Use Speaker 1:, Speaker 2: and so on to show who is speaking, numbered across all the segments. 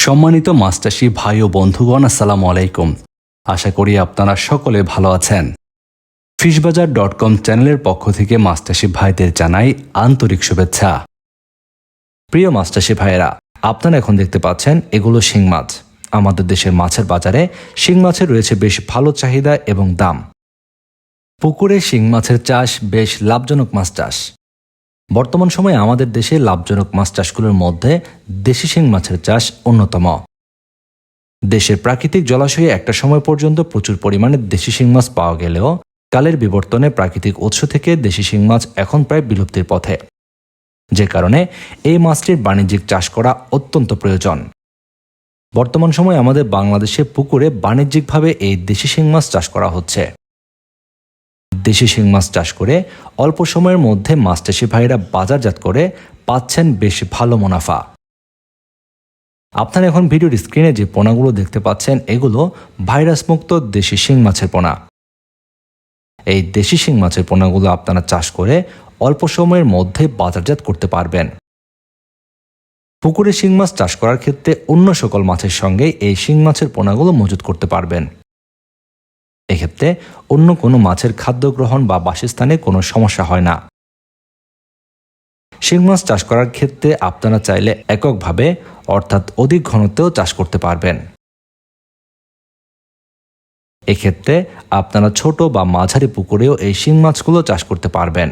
Speaker 1: সম্মানিত মাছচাষী ভাই ও বন্ধুগণ, আসসালামু আলাইকুম। আশা করি আপনারা সকলে ভালো আছেন। ফিশবাজার.com চ্যানেলের পক্ষ থেকে মাছচাষী ভাইদের জানাই আন্তরিক শুভেচ্ছা। প্রিয় মাছচাষী ভাইয়েরা, আপনারা এখন দেখতে পাচ্ছেন এগুলো শিং মাছ। আমাদের দেশের মাছের বাজারে শিং মাছের রয়েছে বেশ ভালো চাহিদা এবং দাম। পুকুরে শিং মাছের চাষ বেশ লাভজনক মাছ চাষ। বর্তমান সময়ে আমাদের দেশে লাভজনক মাছ চাষগুলোর মধ্যে দেশি শিং মাছের চাষ অন্যতম। দেশের প্রাকৃতিক জলাশয়ে একটা সময় পর্যন্ত প্রচুর পরিমাণে দেশি শিং মাছ পাওয়া গেলেও কালের বিবর্তনে প্রাকৃতিক উৎস থেকে দেশি শিং মাছ এখন প্রায় বিলুপ্তির পথে, যে কারণে এই মাছটির বাণিজ্যিক চাষ করা অত্যন্ত প্রয়োজন। বর্তমান সময়ে আমাদের বাংলাদেশে পুকুরে বাণিজ্যিকভাবে এই দেশি শিং মাছ চাষ করা হচ্ছে। দেশি শিং মাছ চাষ করে অল্প সময়ের মধ্যে মাছচাষী ভাইয়েরা বাজারজাত করে পাচ্ছেন বেশ ভালো মুনাফা। আপনারা এখন ভিডিওর স্ক্রিনে যে পোনাগুলো দেখতে পাচ্ছেন এগুলো ভাইরাসমুক্ত দেশি শিং মাছের পোনা। এই দেশি শিং মাছের পোনাগুলো আপনারা চাষ করে অল্প সময়ের মধ্যে বাজারজাত করতে পারবেন। পুকুরে শিং মাছ চাষ করার ক্ষেত্রে অন্য সকল মাছের সঙ্গে এই শিং মাছের পোনাগুলো মজুত করতে পারবেন। এক্ষেত্রে অন্য কোনো মাছের খাদ্য গ্রহণ বা বাসস্থানে কোনো সমস্যা হয় না। শিং মাছ চাষ করার ক্ষেত্রে আপনারা চাইলে এককভাবে অর্থাৎ অধিক ঘনত্বেও চাষ করতে পারবেন। এক্ষেত্রে আপনারা ছোট বা মাঝারি পুকুরেও এই শিং মাছগুলো চাষ করতে পারবেন।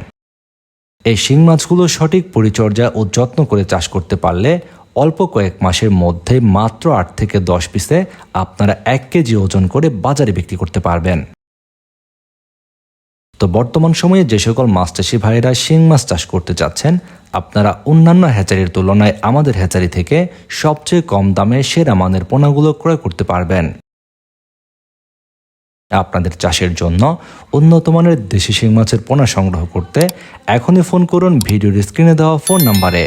Speaker 1: এই শিং মাছগুলো সঠিক পরিচর্যা ও যত্ন করে চাষ করতে পারলে অল্প কয়েক মাসের মধ্যে মাত্র 8 থেকে 10 পিসে আপনারা 1 কেজি ওজন করে বাজারে বিক্রি করতে পারবেন। তো বর্তমান সময়ে যে সকল মাছচাষী ভাইয়েরা শিং মাছ চাষ করতে চাচ্ছেন, আপনারা অন্যান্য হ্যাচারির তুলনায় আমাদের হ্যাচারি থেকে সবচেয়ে কম দামে সেরা মানের পোনাগুলো ক্রয় করতে পারবেন। আপনাদের চাষের জন্য উন্নত মানের দেশি শিং মাছের পোনা সংগ্রহ করতে এখনই ফোন করুন ভিডিওর স্ক্রিনে দেওয়া ফোন নাম্বারে।